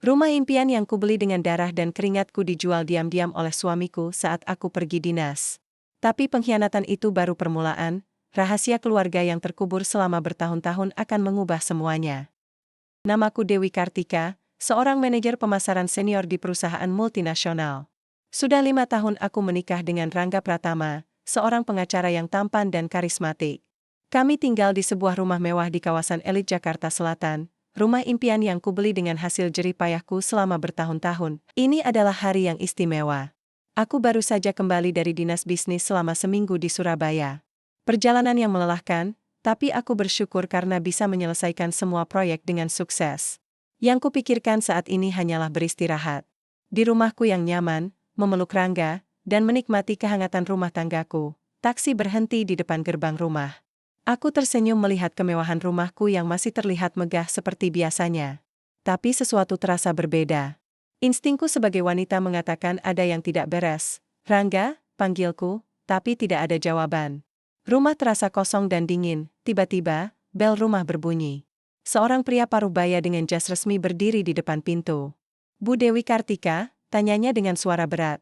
Rumah impian yang kubeli dengan darah dan keringatku dijual diam-diam oleh suamiku saat aku pergi dinas. Tapi pengkhianatan itu baru permulaan, rahasia keluarga yang terkubur selama bertahun-tahun akan mengubah semuanya. Namaku Dewi Kartika, seorang manajer pemasaran senior di perusahaan multinasional. Sudah 5 tahun aku menikah dengan Rangga Pratama, seorang pengacara yang tampan dan karismatik. Kami tinggal di sebuah rumah mewah di kawasan elit Jakarta Selatan, rumah impian yang kubeli dengan hasil jerih payahku selama bertahun-tahun. Ini adalah hari yang istimewa. Aku baru saja kembali dari dinas bisnis selama seminggu di Surabaya. Perjalanan yang melelahkan, tapi aku bersyukur karena bisa menyelesaikan semua proyek dengan sukses. Yang kupikirkan saat ini hanyalah beristirahat. Di rumahku yang nyaman, memeluk Rangga, dan menikmati kehangatan rumah tanggaku. Taksi berhenti di depan gerbang rumah. Aku tersenyum melihat kemewahan rumahku yang masih terlihat megah seperti biasanya. Tapi sesuatu terasa berbeda. Instingku sebagai wanita mengatakan ada yang tidak beres. Rangga, panggilku, tapi tidak ada jawaban. Rumah terasa kosong dan dingin. Tiba-tiba, bel rumah berbunyi. Seorang pria parubaya dengan jas resmi berdiri di depan pintu. Bu Dewi Kartika, tanyanya dengan suara berat.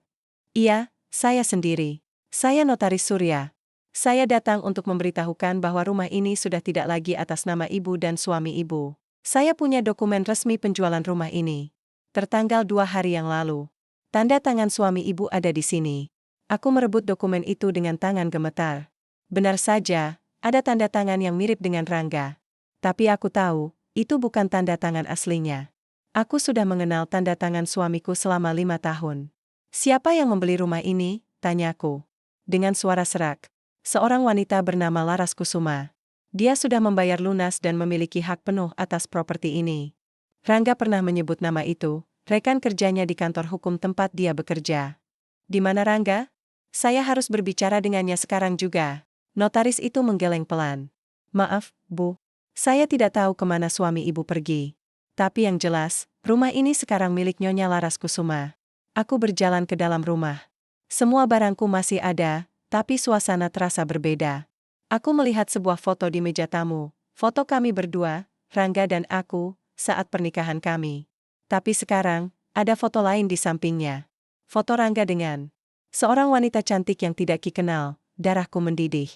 Iya, saya sendiri. Saya Notaris Surya. Saya datang untuk memberitahukan bahwa rumah ini sudah tidak lagi atas nama ibu dan suami ibu. Saya punya dokumen resmi penjualan rumah ini. Tertanggal 2 hari yang lalu. Tanda tangan suami ibu ada di sini. Aku merebut dokumen itu dengan tangan gemetar. Benar saja, ada tanda tangan yang mirip dengan Rangga. Tapi aku tahu, itu bukan tanda tangan aslinya. Aku sudah mengenal tanda tangan suamiku selama 5 tahun. Siapa yang membeli rumah ini? Tanyaku. Dengan suara serak. Seorang wanita bernama Laras Kusuma. Dia sudah membayar lunas dan memiliki hak penuh atas properti ini. Rangga pernah menyebut nama itu, rekan kerjanya di kantor hukum tempat dia bekerja. Di mana Rangga? Saya harus berbicara dengannya sekarang juga. Notaris itu menggeleng pelan. Maaf, Bu. Saya tidak tahu kemana suami ibu pergi. Tapi yang jelas, rumah ini sekarang milik Nyonya Laras Kusuma. Aku berjalan ke dalam rumah. Semua barangku masih ada, tapi suasana terasa berbeda. Aku melihat sebuah foto di meja tamu, foto kami berdua, Rangga dan aku, saat pernikahan kami. Tapi sekarang, ada foto lain di sampingnya. Foto Rangga dengan seorang wanita cantik yang tidak kenal. Darahku mendidih.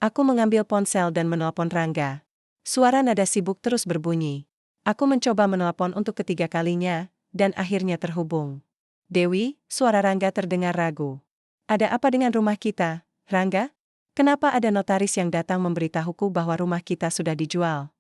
Aku mengambil ponsel dan menelpon Rangga. Suara nada sibuk terus berbunyi. Aku mencoba menelpon untuk ketiga kalinya, dan akhirnya terhubung. Dewi, suara Rangga terdengar ragu. Ada apa dengan rumah kita, Rangga? Kenapa ada notaris yang datang memberitahuku bahwa rumah kita sudah dijual?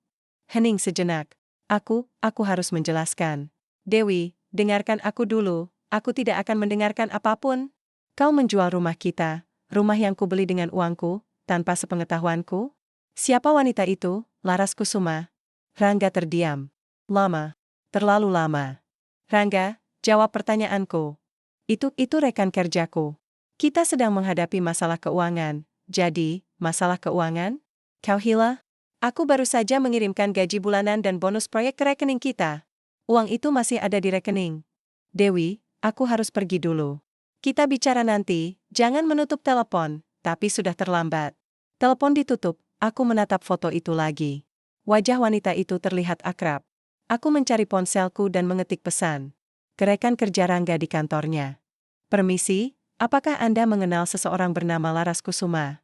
Hening sejenak. Aku harus menjelaskan. Dewi, dengarkan aku dulu, aku tidak akan mendengarkan apapun. Kau menjual rumah kita, rumah yang kubeli dengan uangku, tanpa sepengetahuanku? Siapa wanita itu? Laras Kusuma. Rangga terdiam. Lama. Terlalu lama. Rangga, jawab pertanyaanku. Itu rekan kerjaku. Kita sedang menghadapi masalah keuangan. Jadi, masalah keuangan? Kau hila? Aku baru saja mengirimkan gaji bulanan dan bonus proyek ke rekening kita. Uang itu masih ada di rekening. Dewi, aku harus pergi dulu. Kita bicara nanti, jangan menutup telepon, tapi sudah terlambat. Telepon ditutup, aku menatap foto itu lagi. Wajah wanita itu terlihat akrab. Aku mencari ponselku dan mengetik pesan. Ke rekan kerja Rangga di kantornya. Permisi, apakah Anda mengenal seseorang bernama Laras Kusuma?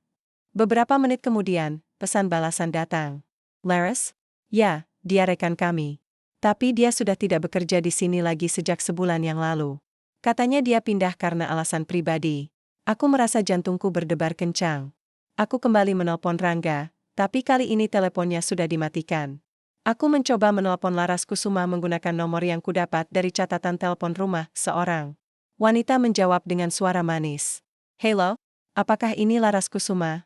Beberapa menit kemudian, pesan balasan datang. Laras? Ya, dia rekan kami. Tapi dia sudah tidak bekerja di sini lagi sejak sebulan yang lalu. Katanya dia pindah karena alasan pribadi. Aku merasa jantungku berdebar kencang. Aku kembali menelpon Rangga, tapi kali ini teleponnya sudah dimatikan. Aku mencoba menelpon Laras Kusuma menggunakan nomor yang kudapat dari catatan telepon rumah seorang. Wanita menjawab dengan suara manis. Halo, apakah ini Laras Kusuma?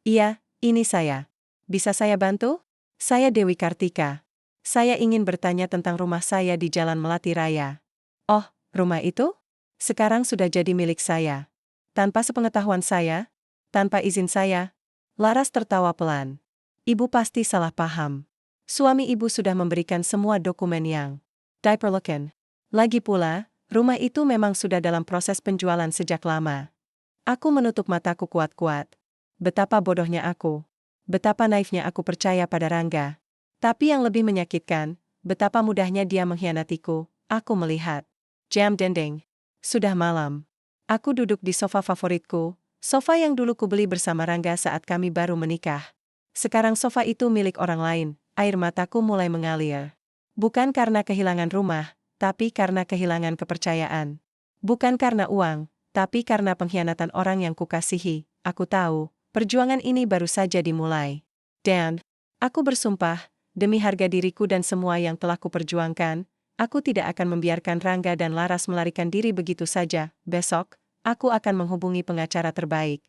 Iya, ini saya. Bisa saya bantu? Saya Dewi Kartika. Saya ingin bertanya tentang rumah saya di Jalan Melati Raya. Oh, rumah itu? Sekarang sudah jadi milik saya. Tanpa sepengetahuan saya? Tanpa izin saya? Laras tertawa pelan. Ibu pasti salah paham. Suami ibu sudah memberikan semua dokumen yang diperlukan. Lagi pula, rumah itu memang sudah dalam proses penjualan sejak lama. Aku menutup mataku kuat-kuat. Betapa bodohnya aku. Betapa naifnya aku percaya pada Rangga. Tapi yang lebih menyakitkan, betapa mudahnya dia mengkhianatiku, aku melihat jam dinding. Sudah malam. Aku duduk di sofa favoritku, sofa yang dulu kubeli bersama Rangga saat kami baru menikah. Sekarang sofa itu milik orang lain, air mataku mulai mengalir. Bukan karena kehilangan rumah, tapi karena kehilangan kepercayaan. Bukan karena uang, tapi karena pengkhianatan orang yang kukasihi. Aku tahu, perjuangan ini baru saja dimulai. Dan, aku bersumpah, demi harga diriku dan semua yang telah kuperjuangkan, aku tidak akan membiarkan Rangga dan Laras melarikan diri begitu saja. Besok, aku akan menghubungi pengacara terbaik.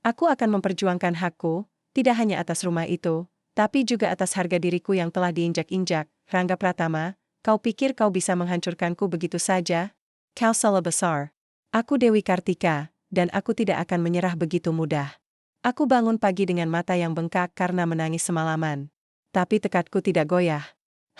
Aku akan memperjuangkan hakku, tidak hanya atas rumah itu, tapi juga atas harga diriku yang telah diinjak-injak. Rangga Pratama, kau pikir kau bisa menghancurkanku begitu saja? Kau salah besar. Aku Dewi Kartika, dan aku tidak akan menyerah begitu mudah. Aku bangun pagi dengan mata yang bengkak karena menangis semalaman. Tapi tekadku tidak goyah.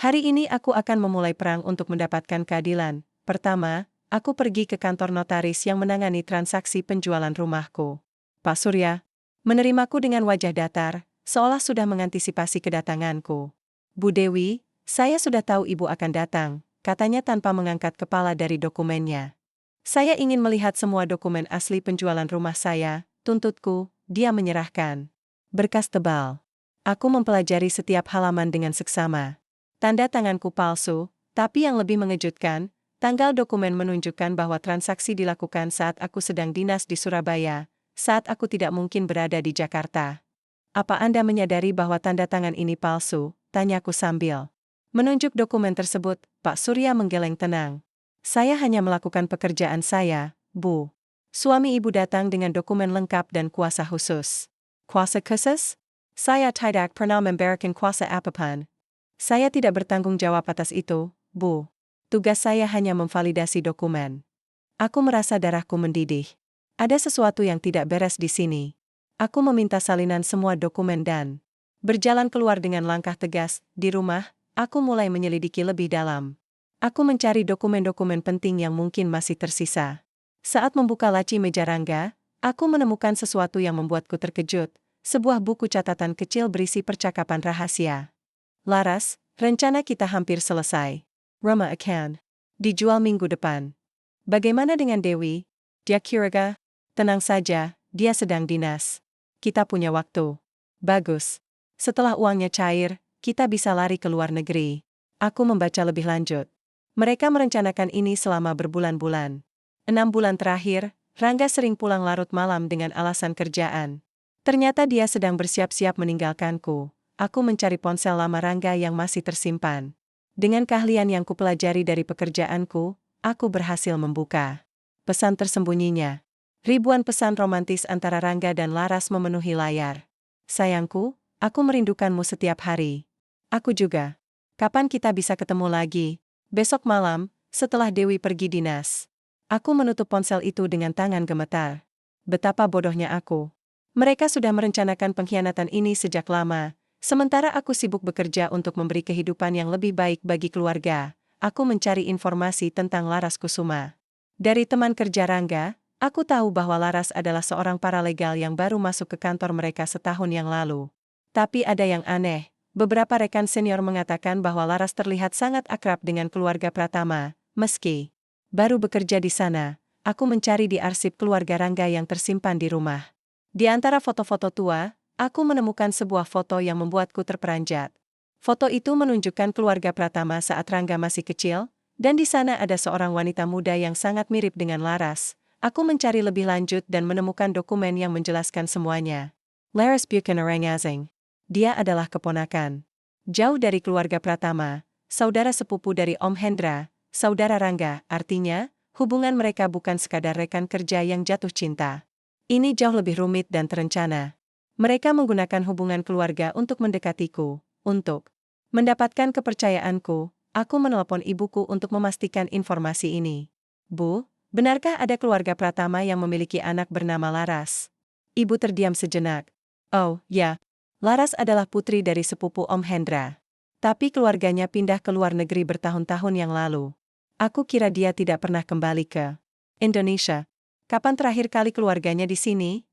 Hari ini aku akan memulai perang untuk mendapatkan keadilan. Pertama, aku pergi ke kantor notaris yang menangani transaksi penjualan rumahku. Pak Surya menerimaku dengan wajah datar, seolah sudah mengantisipasi kedatanganku. Bu Dewi, saya sudah tahu Ibu akan datang, katanya tanpa mengangkat kepala dari dokumennya. Saya ingin melihat semua dokumen asli penjualan rumah saya, tuntutku. Dia menyerahkan berkas tebal. Aku mempelajari setiap halaman dengan seksama. Tanda tanganku palsu, tapi yang lebih mengejutkan, tanggal dokumen menunjukkan bahwa transaksi dilakukan saat aku sedang dinas di Surabaya, saat aku tidak mungkin berada di Jakarta. Apa Anda menyadari bahwa tanda tangan ini palsu? Tanyaku sambil menunjuk dokumen tersebut. Pak Surya menggeleng tenang. Saya hanya melakukan pekerjaan saya, Bu. Suami Ibu datang dengan dokumen lengkap dan kuasa khusus. Kuasa khusus? Saya tidak pernah memberikan kuasa apapun. Saya tidak bertanggung jawab atas itu, Bu. Tugas saya hanya memvalidasi dokumen. Aku merasa darahku mendidih. Ada sesuatu yang tidak beres di sini. Aku meminta salinan semua dokumen dan berjalan keluar dengan langkah tegas. Di rumah, aku mulai menyelidiki lebih dalam. Aku mencari dokumen-dokumen penting yang mungkin masih tersisa. Saat membuka laci meja Rangga, aku menemukan sesuatu yang membuatku terkejut, sebuah buku catatan kecil berisi percakapan rahasia. Laras, rencana kita hampir selesai. Rumah akan dijual minggu depan. Bagaimana dengan Dewi? Dia kira, tenang saja, dia sedang dinas. Kita punya waktu. Bagus. Setelah uangnya cair, kita bisa lari ke luar negeri. Aku membaca lebih lanjut. Mereka merencanakan ini selama berbulan-bulan. 6 bulan terakhir, Rangga sering pulang larut malam dengan alasan kerjaan. Ternyata dia sedang bersiap-siap meninggalkanku. Aku mencari ponsel lama Rangga yang masih tersimpan. Dengan keahlian yang kupelajari dari pekerjaanku, aku berhasil membuka pesan tersembunyinya. Ribuan pesan romantis antara Rangga dan Laras memenuhi layar. Sayangku, aku merindukanmu setiap hari. Aku juga. Kapan kita bisa ketemu lagi? Besok malam, setelah Dewi pergi dinas. Aku menutup ponsel itu dengan tangan gemetar. Betapa bodohnya aku. Mereka sudah merencanakan pengkhianatan ini sejak lama, sementara aku sibuk bekerja untuk memberi kehidupan yang lebih baik bagi keluarga. Aku mencari informasi tentang Laras Kusuma. Dari teman kerja Rangga, aku tahu bahwa Laras adalah seorang paralegal yang baru masuk ke kantor mereka setahun yang lalu. Tapi ada yang aneh, beberapa rekan senior mengatakan bahwa Laras terlihat sangat akrab dengan keluarga Pratama, meski baru bekerja di sana. Aku mencari di arsip keluarga Rangga yang tersimpan di rumah. Di antara foto-foto tua, aku menemukan sebuah foto yang membuatku terperanjat. Foto itu menunjukkan keluarga Pratama saat Rangga masih kecil, dan di sana ada seorang wanita muda yang sangat mirip dengan Laras. Aku mencari lebih lanjut dan menemukan dokumen yang menjelaskan semuanya. Laras bukan orang asing. Dia adalah keponakan jauh dari keluarga Pratama, saudara sepupu dari Om Hendra, saudara Rangga. Artinya, hubungan mereka bukan sekadar rekan kerja yang jatuh cinta. Ini jauh lebih rumit dan terencana. Mereka menggunakan hubungan keluarga untuk mendekatiku. Untuk mendapatkan kepercayaanku, aku menelpon ibuku untuk memastikan informasi ini. Bu, benarkah ada keluarga Pratama yang memiliki anak bernama Laras? Ibu terdiam sejenak. Oh, ya. Laras adalah putri dari sepupu Om Hendra. Tapi keluarganya pindah ke luar negeri bertahun-tahun yang lalu. Aku kira dia tidak pernah kembali ke Indonesia. Kapan terakhir kali keluarganya di sini?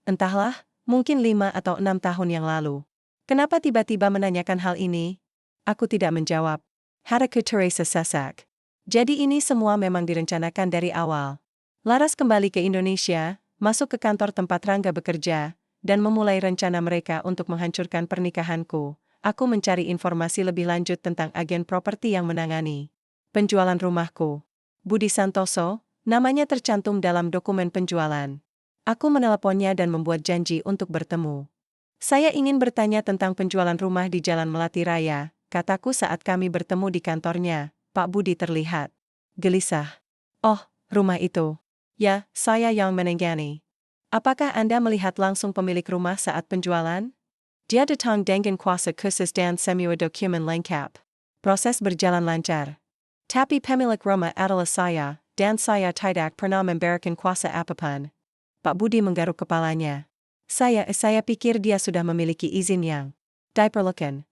Entahlah, mungkin 5 atau 6 tahun yang lalu. Kenapa tiba-tiba menanyakan hal ini? Aku tidak menjawab. Hatiku terasa sesak. Jadi ini semua memang direncanakan dari awal. Laras kembali ke Indonesia, masuk ke kantor tempat Rangga bekerja, dan memulai rencana mereka untuk menghancurkan pernikahanku. Aku mencari informasi lebih lanjut tentang agen properti yang menangani penjualan rumahku. Budi Santoso, namanya tercantum dalam dokumen penjualan. Aku meneleponnya dan membuat janji untuk bertemu. Saya ingin bertanya tentang penjualan rumah di Jalan Melati Raya, kataku saat kami bertemu di kantornya. Pak Budi terlihat gelisah. Oh, rumah itu. Ya, saya yang menanggani. Apakah Anda melihat langsung pemilik rumah saat penjualan? Dia datang dengan kuasa khusus dan semua dokumen lengkap. Proses berjalan lancar. Tapi pemilik rumah adalah saya, dan saya tidak pernah memberikan kuasa apapun. Pak Budi menggaruk kepalanya. Saya pikir dia sudah memiliki izin yang diperlukan.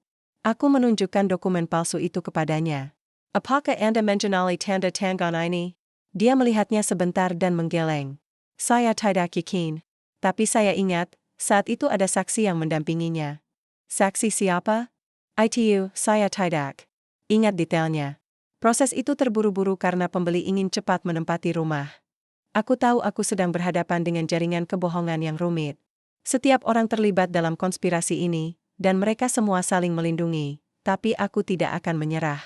Aku menunjukkan dokumen palsu itu kepadanya. Apakah Anda mengenali tanda tangan ini? Dia melihatnya sebentar dan menggeleng. Saya tidak yakin. Tapi saya ingat, saat itu ada saksi yang mendampinginya. Saksi siapa? Itu, saya tidak ingat detailnya. Proses itu terburu-buru karena pembeli ingin cepat menempati rumah. Aku tahu aku sedang berhadapan dengan jaringan kebohongan yang rumit. Setiap orang terlibat dalam konspirasi ini, dan mereka semua saling melindungi, tapi aku tidak akan menyerah.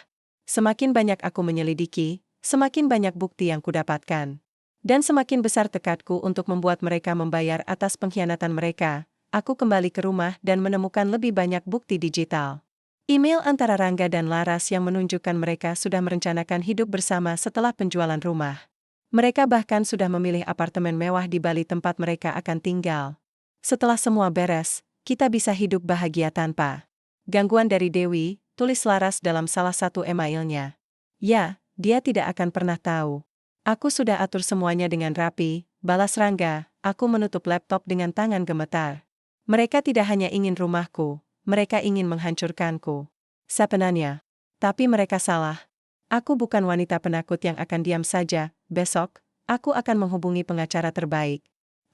Semakin banyak aku menyelidiki, semakin banyak bukti yang kudapatkan. Dan semakin besar tekadku untuk membuat mereka membayar atas pengkhianatan mereka, aku kembali ke rumah dan menemukan lebih banyak bukti digital. Email antara Rangga dan Laras yang menunjukkan mereka sudah merencanakan hidup bersama setelah penjualan rumah. Mereka bahkan sudah memilih apartemen mewah di Bali tempat mereka akan tinggal. Setelah semua beres, kita bisa hidup bahagia tanpa gangguan dari Dewi, tulis Laras dalam salah satu emailnya. Ya, dia tidak akan pernah tahu. Aku sudah atur semuanya dengan rapi, balas Rangga. Aku menutup laptop dengan tangan gemetar. Mereka tidak hanya ingin rumahku, mereka ingin menghancurkanku. Sebenarnya. Tapi mereka salah. Aku bukan wanita penakut yang akan diam saja. Besok, aku akan menghubungi pengacara terbaik.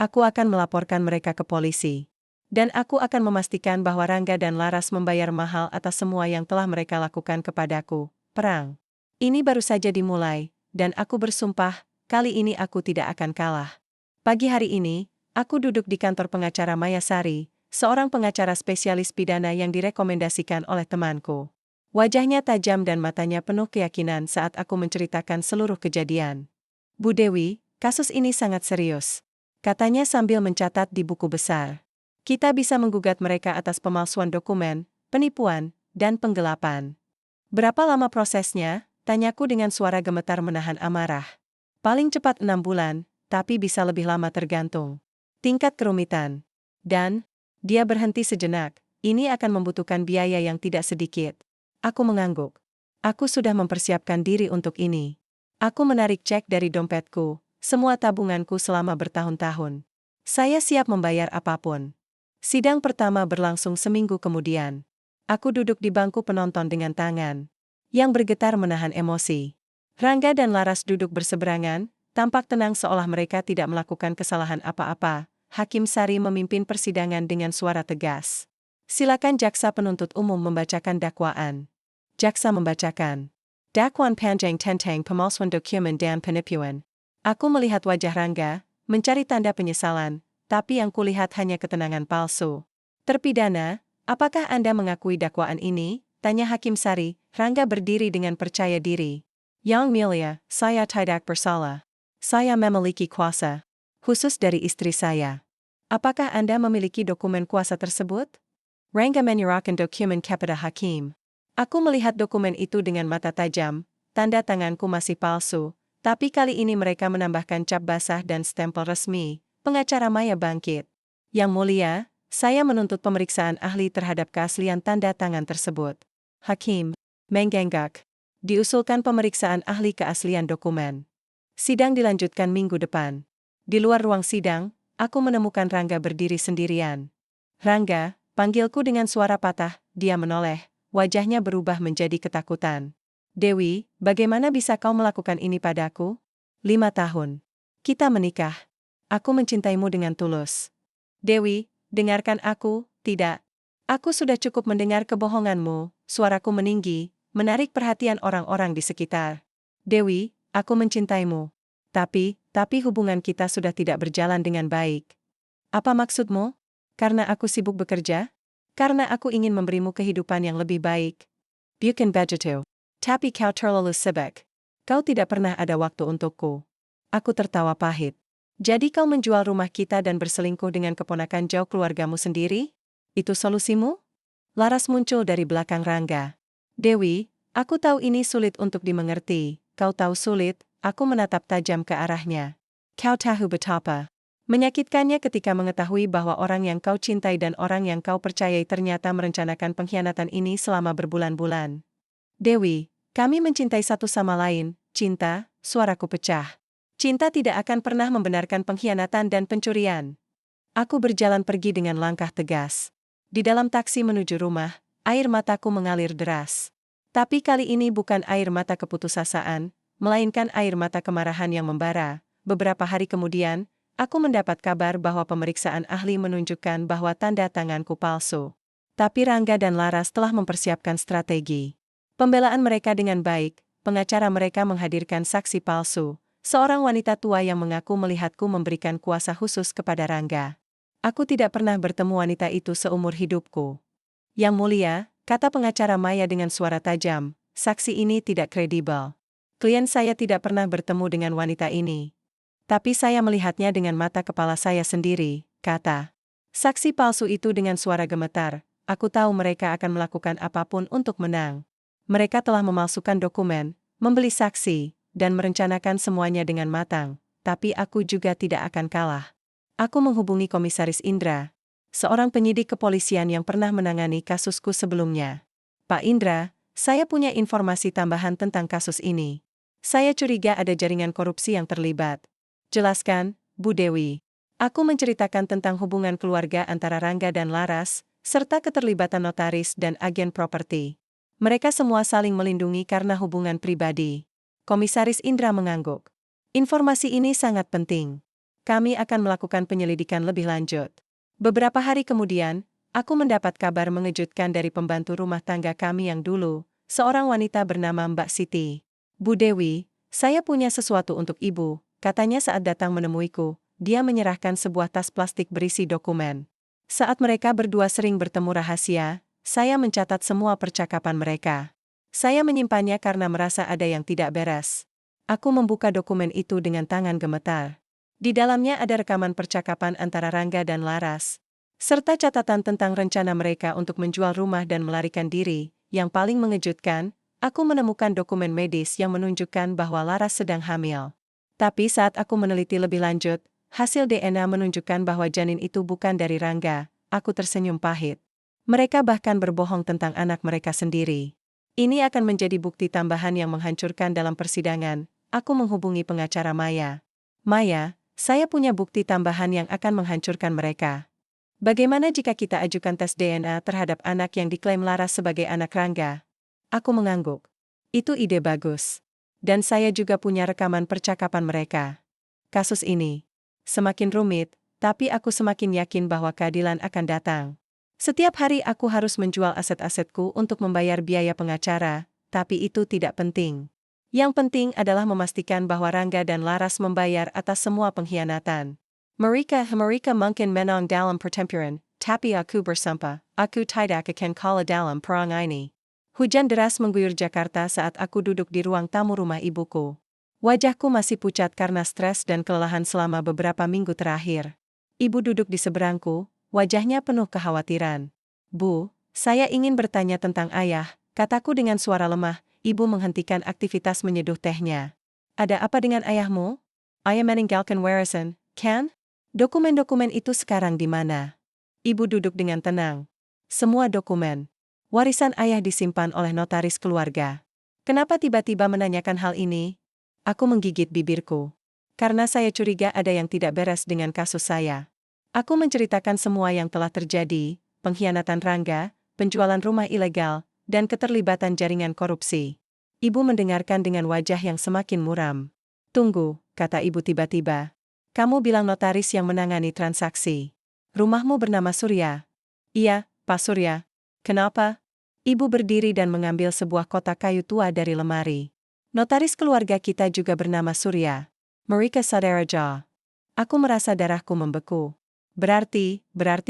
Aku akan melaporkan mereka ke polisi. Dan aku akan memastikan bahwa Rangga dan Laras membayar mahal atas semua yang telah mereka lakukan kepadaku. Perang ini baru saja dimulai, dan aku bersumpah, kali ini aku tidak akan kalah. Pagi hari ini, aku duduk di kantor pengacara Mayasari, seorang pengacara spesialis pidana yang direkomendasikan oleh temanku. Wajahnya tajam dan matanya penuh keyakinan saat aku menceritakan seluruh kejadian. Bu Dewi, kasus ini sangat serius, katanya sambil mencatat di buku besar. Kita bisa menggugat mereka atas pemalsuan dokumen, penipuan, dan penggelapan. Berapa lama prosesnya? Tanyaku dengan suara gemetar menahan amarah. Paling cepat 6 bulan, tapi bisa lebih lama tergantung tingkat kerumitan. Dan, dia berhenti sejenak, ini akan membutuhkan biaya yang tidak sedikit. Aku mengangguk. Aku sudah mempersiapkan diri untuk ini. Aku menarik cek dari dompetku, semua tabunganku selama bertahun-tahun. Saya siap membayar apapun. Sidang pertama berlangsung seminggu kemudian. Aku duduk di bangku penonton dengan tangan yang bergetar menahan emosi. Rangga dan Laras duduk berseberangan, tampak tenang seolah mereka tidak melakukan kesalahan apa-apa. Hakim Sari memimpin persidangan dengan suara tegas. Silakan jaksa penuntut umum membacakan dakwaan. Jaksa membacakan dakwaan panjang tentang pemalsuan dokumen dan penipuan. Aku melihat wajah Rangga, mencari tanda penyesalan, tapi yang kulihat hanya ketenangan palsu. Terpidana, apakah Anda mengakui dakwaan ini? Tanya Hakim Sari. Rangga berdiri dengan percaya diri. Yang mulia, saya tidak bersalah. Saya memiliki kuasa khusus dari istri saya. Apakah Anda memiliki dokumen kuasa tersebut? Rangga menyerahkan dokumen kepada Hakim. Aku melihat dokumen itu dengan mata tajam, tanda tanganku masih palsu, tapi kali ini mereka menambahkan cap basah dan stempel resmi. Pengacara Maya bangkit. Yang mulia, saya menuntut pemeriksaan ahli terhadap keaslian tanda tangan tersebut. Hakim mengangguk. Diusulkan pemeriksaan ahli keaslian dokumen. Sidang dilanjutkan minggu depan. Di luar ruang sidang, aku menemukan Rangga berdiri sendirian. Rangga, panggilku dengan suara patah, dia menoleh, wajahnya berubah menjadi ketakutan. Dewi, bagaimana bisa kau melakukan ini padaku? 5 tahun. Kita menikah. Aku mencintaimu dengan tulus. Dewi, dengarkan aku, tidak. Aku sudah cukup mendengar kebohonganmu, suaraku meninggi, menarik perhatian orang-orang di sekitar. Dewi, aku mencintaimu. Tapi hubungan kita sudah tidak berjalan dengan baik. Apa maksudmu? Karena aku sibuk bekerja? Karena aku ingin memberimu kehidupan yang lebih baik. Bukan begitu. Tapi kau terlalu sibuk. Kau tidak pernah ada waktu untukku. Aku tertawa pahit. Jadi kau menjual rumah kita dan berselingkuh dengan keponakan jauh keluargamu sendiri? Itu solusimu? Laras muncul dari belakang Rangga. Dewi, aku tahu ini sulit untuk dimengerti. Kau tahu sulit, aku menatap tajam ke arahnya. Kau tahu betapa menyakitkannya ketika mengetahui bahwa orang yang kau cintai dan orang yang kau percayai ternyata merencanakan pengkhianatan ini selama berbulan-bulan. Dewi, kami mencintai satu sama lain. Cinta, suaraku pecah. Cinta tidak akan pernah membenarkan pengkhianatan dan pencurian. Aku berjalan pergi dengan langkah tegas. Di dalam taksi menuju rumah, air mataku mengalir deras. Tapi kali ini bukan air mata keputusasaan, melainkan air mata kemarahan yang membara. Beberapa hari kemudian, aku mendapat kabar bahwa pemeriksaan ahli menunjukkan bahwa tanda tanganku palsu. Tapi Rangga dan Laras telah mempersiapkan strategi pembelaan mereka dengan baik. Pengacara mereka menghadirkan saksi palsu, seorang wanita tua yang mengaku melihatku memberikan kuasa khusus kepada Rangga. Aku tidak pernah bertemu wanita itu seumur hidupku. Yang mulia, kata pengacara Maya dengan suara tajam, saksi ini tidak kredibel. Klien saya tidak pernah bertemu dengan wanita ini. Tapi saya melihatnya dengan mata kepala saya sendiri, kata saksi palsu itu dengan suara gemetar. Aku tahu mereka akan melakukan apapun untuk menang. Mereka telah memalsukan dokumen, membeli saksi, dan merencanakan semuanya dengan matang. Tapi aku juga tidak akan kalah. Aku menghubungi Komisaris Indra, seorang penyidik kepolisian yang pernah menangani kasusku sebelumnya. Pak Indra, saya punya informasi tambahan tentang kasus ini. Saya curiga ada jaringan korupsi yang terlibat. Jelaskan, Bu Dewi. Aku menceritakan tentang hubungan keluarga antara Rangga dan Laras, serta keterlibatan notaris dan agen properti. Mereka semua saling melindungi karena hubungan pribadi. Komisaris Indra mengangguk. Informasi ini sangat penting. Kami akan melakukan penyelidikan lebih lanjut. Beberapa hari kemudian, aku mendapat kabar mengejutkan dari pembantu rumah tangga kami yang dulu, seorang wanita bernama Mbak Siti. Bu Dewi, saya punya sesuatu untuk ibu, katanya saat datang menemuiku. Dia menyerahkan sebuah tas plastik berisi dokumen. Saat mereka berdua sering bertemu rahasia, saya mencatat semua percakapan mereka. Saya menyimpannya karena merasa ada yang tidak beres. Aku membuka dokumen itu dengan tangan gemetar. Di dalamnya ada rekaman percakapan antara Rangga dan Laras, serta catatan tentang rencana mereka untuk menjual rumah dan melarikan diri. Yang paling mengejutkan, aku menemukan dokumen medis yang menunjukkan bahwa Laras sedang hamil. Tapi saat aku meneliti lebih lanjut, hasil DNA menunjukkan bahwa janin itu bukan dari Rangga. Aku tersenyum pahit. Mereka bahkan berbohong tentang anak mereka sendiri. Ini akan menjadi bukti tambahan yang menghancurkan dalam persidangan. Aku menghubungi pengacara Maya. Maya, saya punya bukti tambahan yang akan menghancurkan mereka. Bagaimana jika kita ajukan tes DNA terhadap anak yang diklaim Laras sebagai anak Rangga? Aku mengangguk. Itu ide bagus. Dan saya juga punya rekaman percakapan mereka. Kasus ini semakin rumit, tapi aku semakin yakin bahwa keadilan akan datang. Setiap hari aku harus menjual aset-asetku untuk membayar biaya pengacara, tapi itu tidak penting. Yang penting adalah memastikan bahwa Rangga dan Laras membayar atas semua pengkhianatan. Mereka mungkin menang dalam pertempuran, tapi aku bersumpah, aku tidak akan kalah dalam perang ini. Hujan deras mengguyur Jakarta saat aku duduk di ruang tamu rumah ibuku. Wajahku masih pucat karena stres dan kelelahan selama beberapa minggu terakhir. Ibu duduk di seberangku, wajahnya penuh kekhawatiran. Bu, saya ingin bertanya tentang ayah, kataku dengan suara lemah. Ibu menghentikan aktivitas menyeduh tehnya. Ada apa dengan ayahmu? Ayah meninggalkan warisan, kan? Dokumen-dokumen itu sekarang di mana? Ibu duduk dengan tenang. Semua dokumen. Warisan ayah disimpan oleh notaris keluarga. Kenapa tiba-tiba menanyakan hal ini? Aku menggigit bibirku. Karena saya curiga ada yang tidak beres dengan kasus saya. Aku menceritakan semua yang telah terjadi, pengkhianatan Rangga, penjualan rumah ilegal, dan keterlibatan jaringan korupsi. Ibu mendengarkan dengan wajah yang semakin muram. Tunggu, kata ibu tiba-tiba. Kamu bilang notaris yang menangani transaksi. Rumahmu bernama Surya. Iya, Pak Surya. Kenapa? Ibu berdiri dan mengambil sebuah kotak kayu tua dari lemari. Notaris keluarga kita juga bernama Surya. Mereka saudara Jaw. Aku merasa darahku membeku. Berarti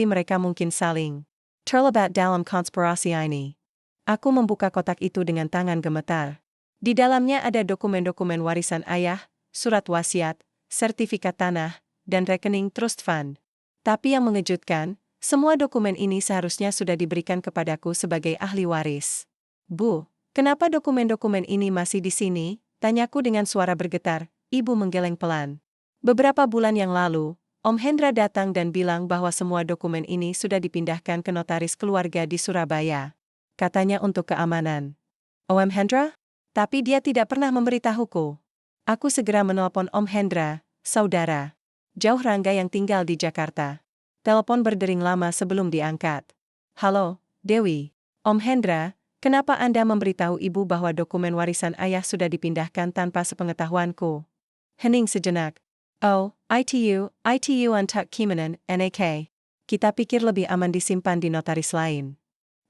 mereka mungkin saling terlibat dalam konspirasi ini. Aku membuka kotak itu dengan tangan gemetar. Di dalamnya ada dokumen-dokumen warisan ayah, surat wasiat, sertifikat tanah, dan rekening trust fund. Tapi yang mengejutkan, semua dokumen ini seharusnya sudah diberikan kepadaku sebagai ahli waris. Bu, kenapa dokumen-dokumen ini masih di sini? Tanyaku dengan suara bergetar. Ibu menggeleng pelan. Beberapa bulan yang lalu, Om Hendra datang dan bilang bahwa semua dokumen ini sudah dipindahkan ke notaris keluarga di Surabaya. Katanya untuk keamanan. Om Hendra? Tapi dia tidak pernah memberitahuku. Aku segera menelpon Om Hendra, saudara jauh Rangga yang tinggal di Jakarta. Telepon berdering lama sebelum diangkat. Halo, Dewi. Om Hendra, kenapa Anda memberitahu Ibu bahwa dokumen warisan ayah sudah dipindahkan tanpa sepengetahuanku? Hening sejenak. Oh, ITU untuk Kimanan, NAK. Kita pikir lebih aman disimpan di notaris lain.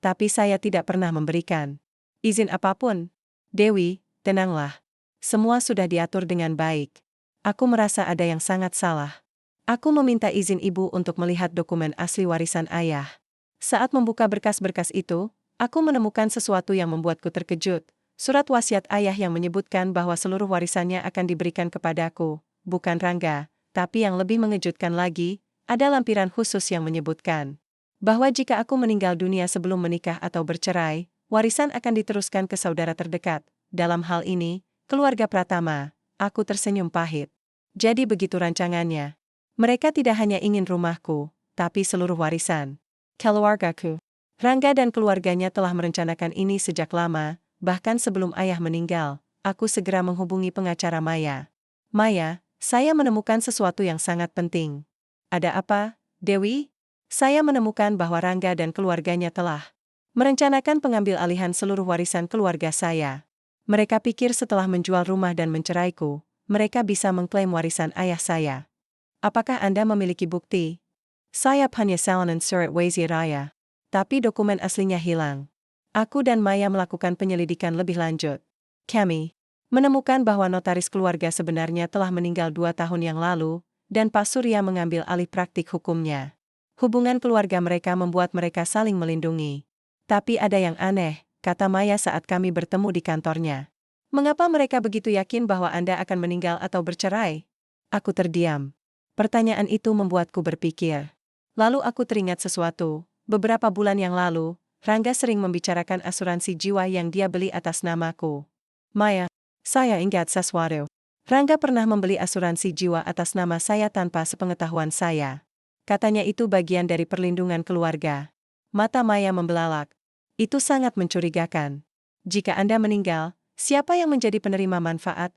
Tapi saya tidak pernah memberikan izin apapun. Dewi, tenanglah. Semua sudah diatur dengan baik. Aku merasa ada yang sangat salah. Aku meminta izin Ibu untuk melihat dokumen asli warisan ayah. Saat membuka berkas-berkas itu, aku menemukan sesuatu yang membuatku terkejut. Surat wasiat ayah yang menyebutkan bahwa seluruh warisannya akan diberikan kepadaku, bukan Rangga, tapi yang lebih mengejutkan lagi, ada lampiran khusus yang menyebutkan bahwa jika aku meninggal dunia sebelum menikah atau bercerai, warisan akan diteruskan ke saudara terdekat. Dalam hal ini, keluarga Pratama. Aku tersenyum pahit. Jadi begitu rancangannya. Mereka tidak hanya ingin rumahku, tapi seluruh warisan keluargaku. Rangga dan keluarganya telah merencanakan ini sejak lama. Bahkan sebelum ayah meninggal, aku segera menghubungi pengacara Maya. Maya, saya menemukan sesuatu yang sangat penting. Ada apa, Dewi? Saya menemukan bahwa Rangga dan keluarganya telah merencanakan pengambil alihan seluruh warisan keluarga saya. Mereka pikir setelah menjual rumah dan menceraiku, mereka bisa mengklaim warisan ayah saya. Apakah Anda memiliki bukti? Saya hanya salinan surat wasiat ayah, tapi dokumen aslinya hilang. Aku dan Maya melakukan penyelidikan lebih lanjut. Kami menemukan bahwa notaris keluarga sebenarnya telah meninggal 2 tahun yang lalu, dan Pak Surya mengambil alih praktik hukumnya. Hubungan keluarga mereka membuat mereka saling melindungi. Tapi ada yang aneh, kata Maya saat kami bertemu di kantornya. Mengapa mereka begitu yakin bahwa Anda akan meninggal atau bercerai? Aku terdiam. Pertanyaan itu membuatku berpikir. Lalu aku teringat sesuatu. Beberapa bulan yang lalu, Rangga sering membicarakan asuransi jiwa yang dia beli atas namaku. Maya, saya ingat sesuatu. Rangga pernah membeli asuransi jiwa atas nama saya tanpa sepengetahuan saya. Katanya itu bagian dari perlindungan keluarga. Mata Maya membelalak. Itu sangat mencurigakan. Jika Anda meninggal, siapa yang menjadi penerima manfaat?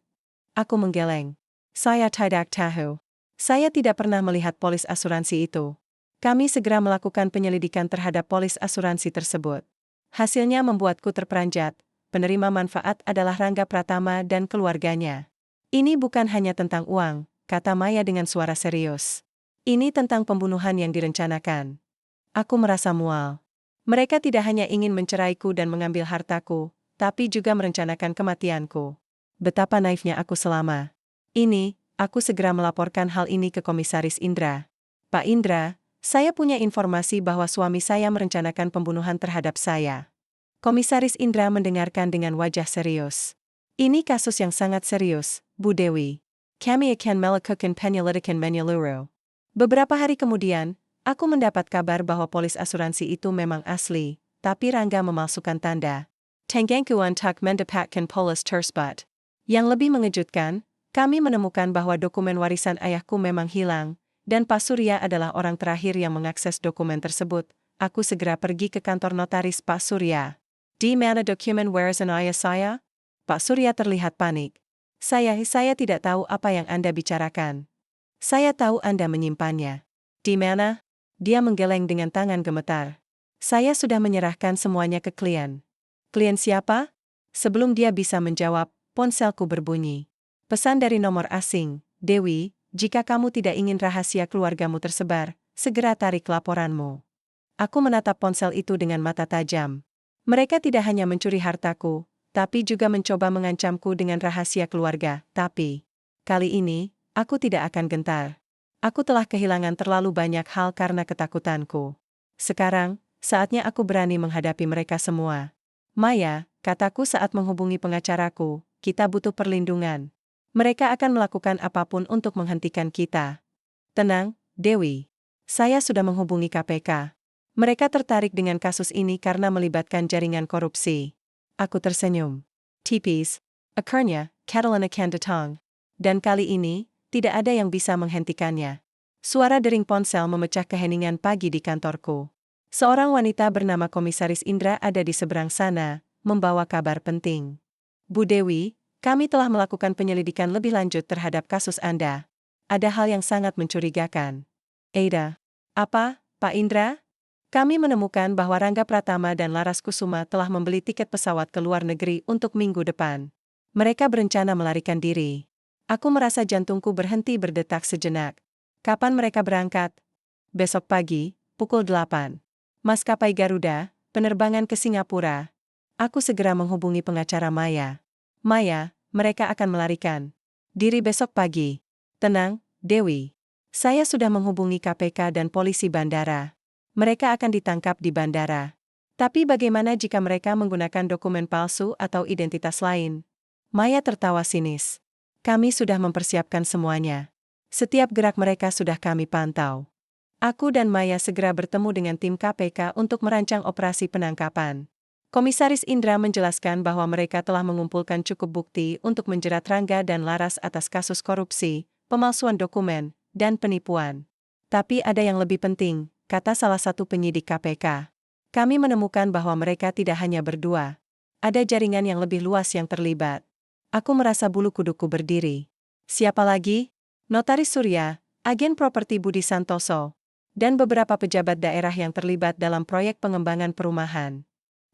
Aku menggeleng. Saya tidak tahu. Saya tidak pernah melihat polis asuransi itu. Kami segera melakukan penyelidikan terhadap polis asuransi tersebut. Hasilnya membuatku terperanjat. Penerima manfaat adalah Rangga Pratama dan keluarganya. Ini bukan hanya tentang uang, kata Maya dengan suara serius. Ini tentang pembunuhan yang direncanakan. Aku merasa mual. Mereka tidak hanya ingin menceraiku dan mengambil hartaku, tapi juga merencanakan kematianku. Betapa naifnya aku selama ini. Aku segera melaporkan hal ini ke Komisaris Indra. Pak Indra, saya punya informasi bahwa suami saya merencanakan pembunuhan terhadap saya. Komisaris Indra mendengarkan dengan wajah serius. Ini kasus yang sangat serius, Bu Dewi. Kami akan melakukan penyelidikan menyeluruh. Beberapa hari kemudian, aku mendapat kabar bahwa polis asuransi itu memang asli, tapi Rangga memalsukan tanda tanganku untuk mendapatkan polis tersebut. Yang lebih mengejutkan, kami menemukan bahwa dokumen warisan ayahku memang hilang, dan Pak Surya adalah orang terakhir yang mengakses dokumen tersebut. Aku segera pergi ke kantor notaris Pak Surya. Di mana dokumen warisan ayah saya? Pak Surya terlihat panik. Saya tidak tahu apa yang Anda bicarakan. Saya tahu Anda menyimpannya. Di mana? Dia menggeleng dengan tangan gemetar. Saya sudah menyerahkan semuanya ke klien. Klien siapa? Sebelum dia bisa menjawab, ponselku berbunyi. Pesan dari nomor asing, Dewi, jika kamu tidak ingin rahasia keluargamu tersebar, segera tarik laporanmu. Aku menatap ponsel itu dengan mata tajam. Mereka tidak hanya mencuri hartaku, tapi juga mencoba mengancamku dengan rahasia keluarga. Tapi, kali ini, aku tidak akan gentar. Aku telah kehilangan terlalu banyak hal karena ketakutanku. Sekarang, saatnya aku berani menghadapi mereka semua. Maya, kataku saat menghubungi pengacaraku, kita butuh perlindungan. Mereka akan melakukan apapun untuk menghentikan kita. Tenang, Dewi. Saya sudah menghubungi KPK. Mereka tertarik dengan kasus ini karena melibatkan jaringan korupsi. Aku tersenyum. Tipis, akhirnya, Catalina can datang. Dan kali ini, tidak ada yang bisa menghentikannya. Suara dering ponsel memecah keheningan pagi di kantorku. Seorang wanita bernama Komisaris Indra ada di seberang sana, membawa kabar penting. Bu Dewi, kami telah melakukan penyelidikan lebih lanjut terhadap kasus Anda. Ada hal yang sangat mencurigakan. Ada. Apa, Pak Indra? Kami menemukan bahwa Rangga Pratama dan Laras Kusuma telah membeli tiket pesawat ke luar negeri untuk minggu depan. Mereka berencana melarikan diri. Aku merasa jantungku berhenti berdetak sejenak. Kapan mereka berangkat? Besok pagi, pukul 8. Maskapai Garuda, penerbangan ke Singapura. Aku segera menghubungi pengacara Maya. Maya, mereka akan melarikan diri besok pagi. Tenang, Dewi. Saya sudah menghubungi KPK dan polisi bandara. Mereka akan ditangkap di bandara. Tapi bagaimana jika mereka menggunakan dokumen palsu atau identitas lain? Maya tertawa sinis. Kami sudah mempersiapkan semuanya. Setiap gerak mereka sudah kami pantau. Aku dan Maya segera bertemu dengan tim KPK untuk merancang operasi penangkapan. Komisaris Indra menjelaskan bahwa mereka telah mengumpulkan cukup bukti untuk menjerat Rangga dan Laras atas kasus korupsi, pemalsuan dokumen, dan penipuan. Tapi ada yang lebih penting, kata salah satu penyidik KPK. Kami menemukan bahwa mereka tidak hanya berdua. Ada jaringan yang lebih luas yang terlibat. Aku merasa bulu kuduku berdiri. Siapa lagi? Notaris Surya, agen properti Budi Santoso, dan beberapa pejabat daerah yang terlibat dalam proyek pengembangan perumahan.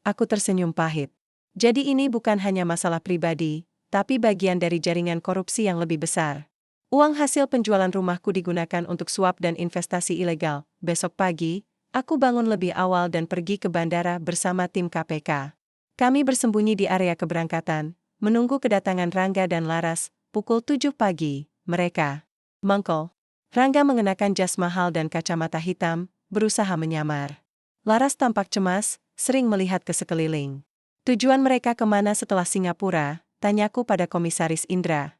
Aku tersenyum pahit. Jadi ini bukan hanya masalah pribadi, tapi bagian dari jaringan korupsi yang lebih besar. Uang hasil penjualan rumahku digunakan untuk suap dan investasi ilegal. Besok pagi, aku bangun lebih awal dan pergi ke bandara bersama tim KPK. Kami bersembunyi di area keberangkatan, menunggu kedatangan Rangga dan Laras. Pukul 7 pagi, mereka mengkol. Rangga mengenakan jas mahal dan kacamata hitam, berusaha menyamar. Laras tampak cemas, sering melihat ke sekeliling. Tujuan mereka kemana setelah Singapura? Tanyaku pada Komisaris Indra.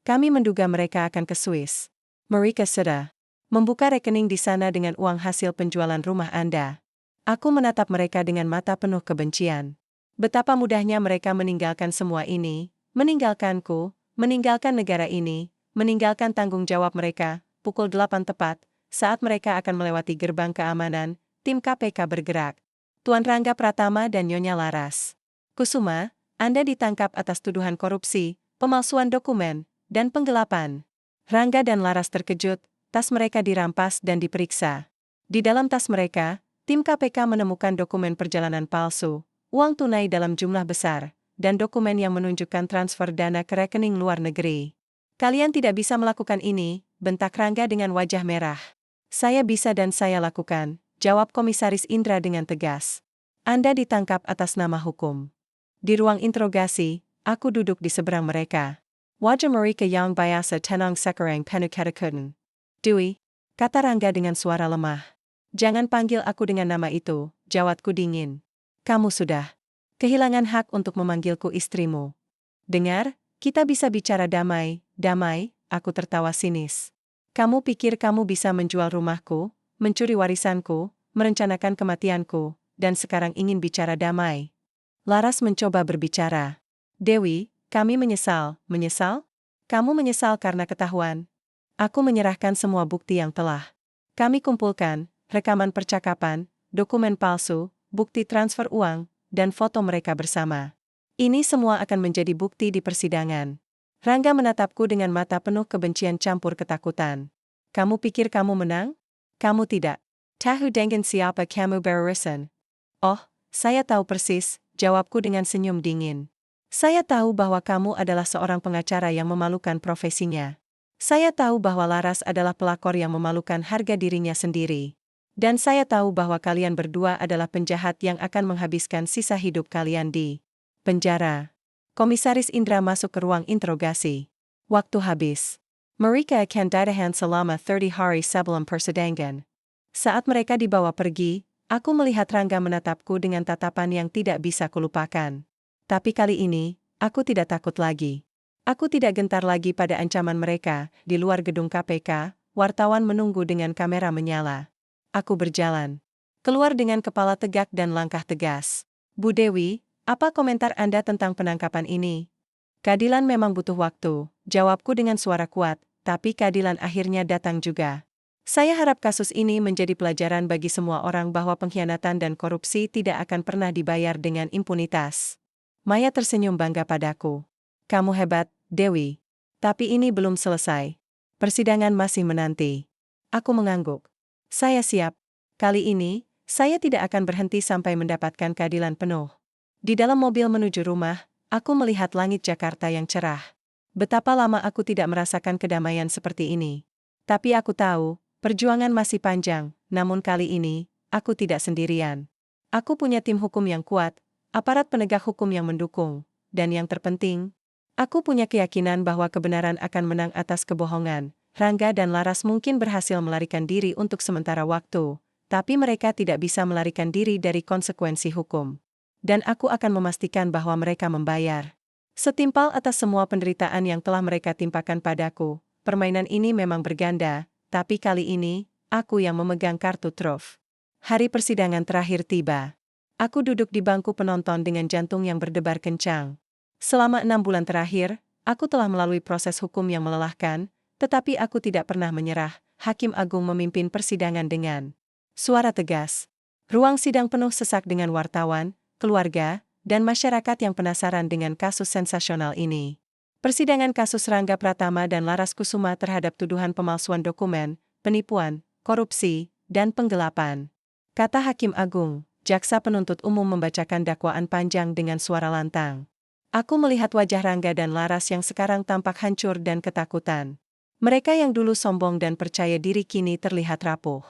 Kami menduga mereka akan ke Swiss. Mereka sudah membuka rekening di sana dengan uang hasil penjualan rumah Anda. Aku menatap mereka dengan mata penuh kebencian. Betapa mudahnya mereka meninggalkan semua ini, meninggalkanku, meninggalkan negara ini, meninggalkan tanggung jawab mereka. Pukul 8 tepat, saat mereka akan melewati gerbang keamanan, tim KPK bergerak. Tuan Rangga Pratama dan Nyonya Laras Kusuma, Anda ditangkap atas tuduhan korupsi, pemalsuan dokumen, dan penggelapan. Rangga dan Laras terkejut, tas mereka dirampas dan diperiksa. Di dalam tas mereka, tim KPK menemukan dokumen perjalanan palsu, uang tunai dalam jumlah besar, dan dokumen yang menunjukkan transfer dana ke rekening luar negeri. Kalian tidak bisa melakukan ini, bentak Rangga dengan wajah merah. Saya bisa dan saya lakukan, jawab Komisaris Indra dengan tegas. Anda ditangkap atas nama hukum. Di ruang interogasi, aku duduk di seberang mereka. Wajah mereka yang biasa tenang sekarang penuh ketakutan. Dewi, kata Rangga dengan suara lemah. Jangan panggil aku dengan nama itu, jawabku dingin. Kamu sudah kehilangan hak untuk memanggilku istrimu. Dengar, kita bisa bicara damai, aku tertawa sinis. Kamu pikir kamu bisa menjual rumahku, mencuri warisanku, merencanakan kematianku, dan sekarang ingin bicara damai. Laras mencoba berbicara. Dewi, kami menyesal. Menyesal? Kamu menyesal karena ketahuan. Aku menyerahkan semua bukti yang telah kami kumpulkan, rekaman percakapan, dokumen palsu, bukti transfer uang, dan foto mereka bersama. Ini semua akan menjadi bukti di persidangan. Rangga menatapku dengan mata penuh kebencian campur ketakutan. Kamu pikir kamu menang? Kamu tidak. Tahu dengan siapa kamu berurusan? Oh, saya tahu persis, jawabku dengan senyum dingin. Saya tahu bahwa kamu adalah seorang pengacara yang memalukan profesinya. Saya tahu bahwa Laras adalah pelakor yang memalukan harga dirinya sendiri. Dan saya tahu bahwa kalian berdua adalah penjahat yang akan menghabiskan sisa hidup kalian di penjara. Komisaris Indra masuk ke ruang interogasi. Waktu habis. Mereka akan ditahan selama 30 hari sebelum persidangan. Saat mereka dibawa pergi, aku melihat Rangga menatapku dengan tatapan yang tidak bisa kulupakan. Tapi kali ini, aku tidak takut lagi. Aku tidak gentar lagi pada ancaman mereka. Di luar gedung KPK, wartawan menunggu dengan kamera menyala. Aku berjalan keluar dengan kepala tegak dan langkah tegas. Bu Dewi, apa komentar Anda tentang penangkapan ini? Keadilan memang butuh waktu, jawabku dengan suara kuat, tapi keadilan akhirnya datang juga. Saya harap kasus ini menjadi pelajaran bagi semua orang bahwa pengkhianatan dan korupsi tidak akan pernah dibayar dengan impunitas. Maya tersenyum bangga padaku. Kamu hebat, Dewi. Tapi ini belum selesai. Persidangan masih menanti. Aku mengangguk. Saya siap. Kali ini, saya tidak akan berhenti sampai mendapatkan keadilan penuh. Di dalam mobil menuju rumah, aku melihat langit Jakarta yang cerah. Betapa lama aku tidak merasakan kedamaian seperti ini. Tapi aku tahu, perjuangan masih panjang, namun kali ini, aku tidak sendirian. Aku punya tim hukum yang kuat, aparat penegak hukum yang mendukung, dan yang terpenting, aku punya keyakinan bahwa kebenaran akan menang atas kebohongan. Rangga dan Laras mungkin berhasil melarikan diri untuk sementara waktu, tapi mereka tidak bisa melarikan diri dari konsekuensi hukum. Dan aku akan memastikan bahwa mereka membayar setimpal atas semua penderitaan yang telah mereka timpakan padaku. Permainan ini memang berganda, tapi kali ini, aku yang memegang kartu truf. Hari persidangan terakhir tiba. Aku duduk di bangku penonton dengan jantung yang berdebar kencang. Selama 6 bulan terakhir, aku telah melalui proses hukum yang melelahkan, tetapi aku tidak pernah menyerah. Hakim Agung memimpin persidangan dengan suara tegas. Ruang sidang penuh sesak dengan wartawan, keluarga, dan masyarakat yang penasaran dengan kasus sensasional ini. Persidangan kasus Rangga Pratama dan Laras Kusuma terhadap tuduhan pemalsuan dokumen, penipuan, korupsi, dan penggelapan. Kata Hakim Agung, jaksa penuntut umum membacakan dakwaan panjang dengan suara lantang. Aku melihat wajah Rangga dan Laras yang sekarang tampak hancur dan ketakutan. Mereka yang dulu sombong dan percaya diri kini terlihat rapuh.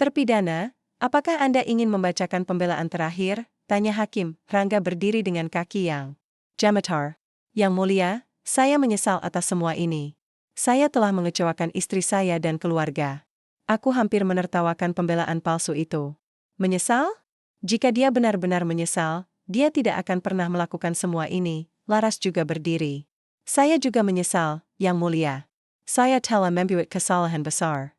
Terpidana, apakah Anda ingin membacakan pembelaan terakhir? Tanya hakim. Rangga berdiri dengan kaki yang gemetar. Yang mulia, saya menyesal atas semua ini. Saya telah mengecewakan istri saya dan keluarga. Aku hampir menertawakan pembelaan palsu itu. Menyesal? Jika dia benar-benar menyesal, dia tidak akan pernah melakukan semua ini. Laras juga berdiri. Saya juga menyesal, Yang Mulia. Saya telah membuat kesalahan besar.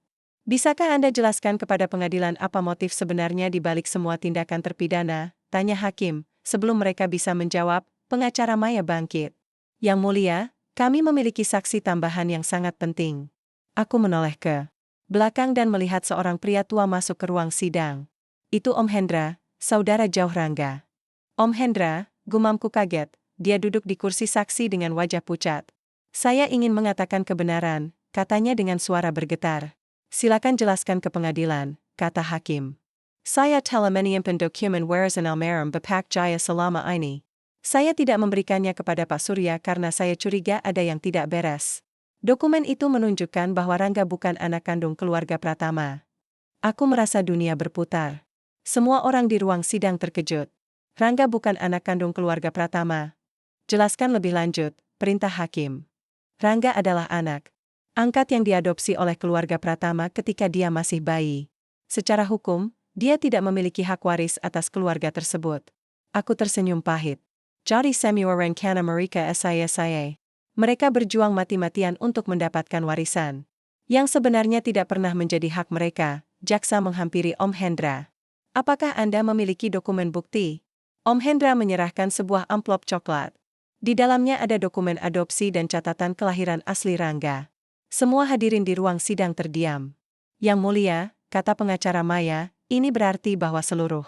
Bisakah Anda jelaskan kepada pengadilan apa motif sebenarnya di balik semua tindakan terpidana? Tanya hakim. Sebelum mereka bisa menjawab, pengacara Maya bangkit. Yang Mulia, kami memiliki saksi tambahan yang sangat penting. Aku menoleh ke belakang dan melihat seorang pria tua masuk ke ruang sidang. Itu Om Hendra, saudara jauh Rangga. Om Hendra, gumamku kaget, dia duduk di kursi saksi dengan wajah pucat. Saya ingin mengatakan kebenaran, katanya dengan suara bergetar. Silakan jelaskan ke pengadilan, kata hakim. Saya telah menyimpan dokumen warisan almarhum Bapak Jaya selama ini. Saya tidak memberikannya kepada Pak Surya karena saya curiga ada yang tidak beres. Dokumen itu menunjukkan bahwa Rangga bukan anak kandung keluarga Pratama. Aku merasa dunia berputar. Semua orang di ruang sidang terkejut. Rangga bukan anak kandung keluarga Pratama. Jelaskan lebih lanjut, perintah hakim. Rangga adalah anak angkat yang diadopsi oleh keluarga Pratama ketika dia masih bayi. Secara hukum, dia tidak memiliki hak waris atas keluarga tersebut. Aku tersenyum pahit. Jadi semua rencana mereka saya. Mereka berjuang mati-matian untuk mendapatkan warisan. Yang sebenarnya tidak pernah menjadi hak mereka. Jaksa menghampiri Om Hendra. Apakah Anda memiliki dokumen bukti? Om Hendra menyerahkan sebuah amplop coklat. Di dalamnya ada dokumen adopsi dan catatan kelahiran asli Rangga. Semua hadirin di ruang sidang terdiam. Yang Mulia, kata pengacara Maya, ini berarti bahwa seluruh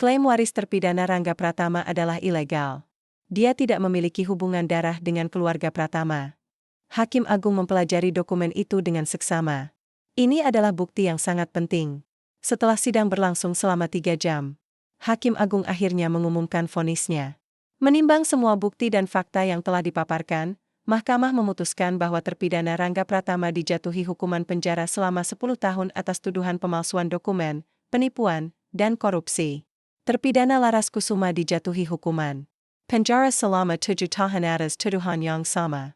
klaim waris terpidana Rangga Pratama adalah ilegal. Dia tidak memiliki hubungan darah dengan keluarga Pratama. Hakim Agung mempelajari dokumen itu dengan seksama. Ini adalah bukti yang sangat penting. Setelah sidang berlangsung selama 3 jam, Hakim Agung akhirnya mengumumkan vonisnya. Menimbang semua bukti dan fakta yang telah dipaparkan, Mahkamah memutuskan bahwa terpidana Rangga Pratama dijatuhi hukuman penjara selama 10 tahun atas tuduhan pemalsuan dokumen, penipuan, dan korupsi. Terpidana Laras Kusuma dijatuhi hukuman Penjara selama 7 tahun atas tuduhan yang sama.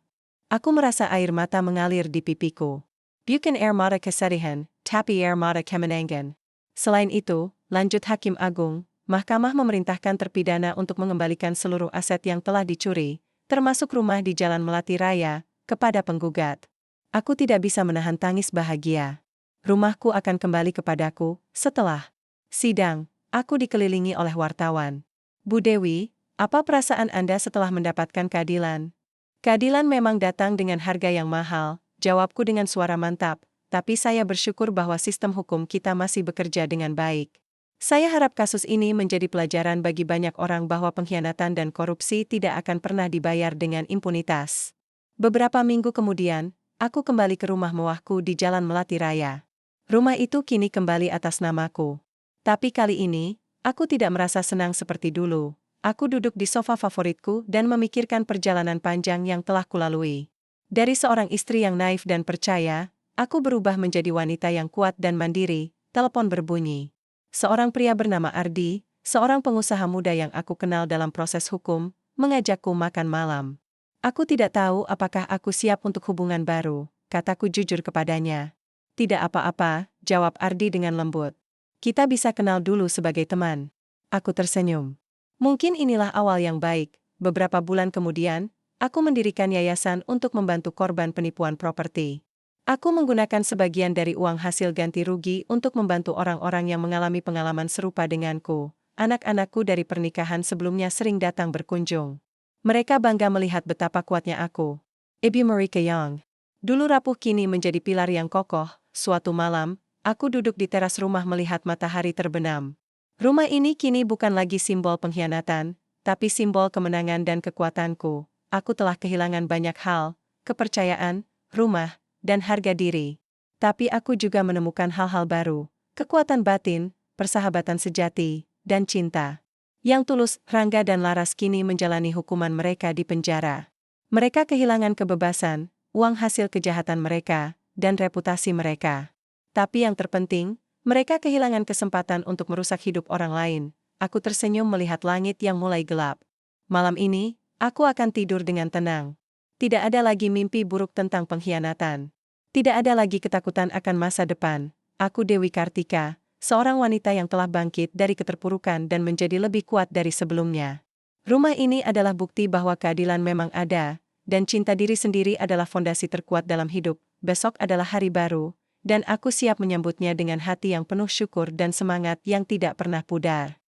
Aku merasa air mata mengalir di pipiku. Bukan air mata kesedihan, tapi air mata kemenangan. Selain itu, lanjut Hakim Agung, Mahkamah memerintahkan terpidana untuk mengembalikan seluruh aset yang telah dicuri, termasuk rumah di Jalan Melati Raya, kepada penggugat. Aku tidak bisa menahan tangis bahagia. Rumahku akan kembali kepadaku. Setelah sidang, aku dikelilingi oleh wartawan. Bu Dewi, apa perasaan Anda setelah mendapatkan keadilan? Keadilan memang datang dengan harga yang mahal, jawabku dengan suara mantap, tapi saya bersyukur bahwa sistem hukum kita masih bekerja dengan baik. Saya harap kasus ini menjadi pelajaran bagi banyak orang bahwa pengkhianatan dan korupsi tidak akan pernah dibayar dengan impunitas. Beberapa minggu kemudian, aku kembali ke rumah mewahku di Jalan Melati Raya. Rumah itu kini kembali atas namaku. Tapi kali ini, aku tidak merasa senang seperti dulu. Aku duduk di sofa favoritku dan memikirkan perjalanan panjang yang telah kulalui. Dari seorang istri yang naif dan percaya, aku berubah menjadi wanita yang kuat dan mandiri. Telepon berbunyi. Seorang pria bernama Ardi, seorang pengusaha muda yang aku kenal dalam proses hukum, mengajakku makan malam. Aku tidak tahu apakah aku siap untuk hubungan baru, kataku jujur kepadanya. Tidak apa-apa, jawab Ardi dengan lembut. Kita bisa kenal dulu sebagai teman. Aku tersenyum. Mungkin inilah awal yang baik. Beberapa bulan kemudian, aku mendirikan yayasan untuk membantu korban penipuan properti. Aku menggunakan sebagian dari uang hasil ganti rugi untuk membantu orang-orang yang mengalami pengalaman serupa denganku. Anak-anakku dari pernikahan sebelumnya sering datang berkunjung. Mereka bangga melihat betapa kuatnya aku. Ibu Marika Young. Dulu rapuh kini menjadi pilar yang kokoh. Suatu malam, aku duduk di teras rumah melihat matahari terbenam. Rumah ini kini bukan lagi simbol pengkhianatan, tapi simbol kemenangan dan kekuatanku. Aku telah kehilangan banyak hal, kepercayaan, rumah, dan harga diri. Tapi aku juga menemukan hal-hal baru, kekuatan batin, persahabatan sejati, dan cinta. Yang tulus, Rangga dan Laras kini menjalani hukuman mereka di penjara. Mereka kehilangan kebebasan, uang hasil kejahatan mereka, dan reputasi mereka. Tapi yang terpenting, mereka kehilangan kesempatan untuk merusak hidup orang lain. Aku tersenyum melihat langit yang mulai gelap. Malam ini, aku akan tidur dengan tenang. Tidak ada lagi mimpi buruk tentang pengkhianatan. Tidak ada lagi ketakutan akan masa depan. Aku Dewi Kartika, seorang wanita yang telah bangkit dari keterpurukan dan menjadi lebih kuat dari sebelumnya. Rumah ini adalah bukti bahwa keadilan memang ada, dan cinta diri sendiri adalah fondasi terkuat dalam hidup. Besok adalah hari baru, dan aku siap menyambutnya dengan hati yang penuh syukur dan semangat yang tidak pernah pudar.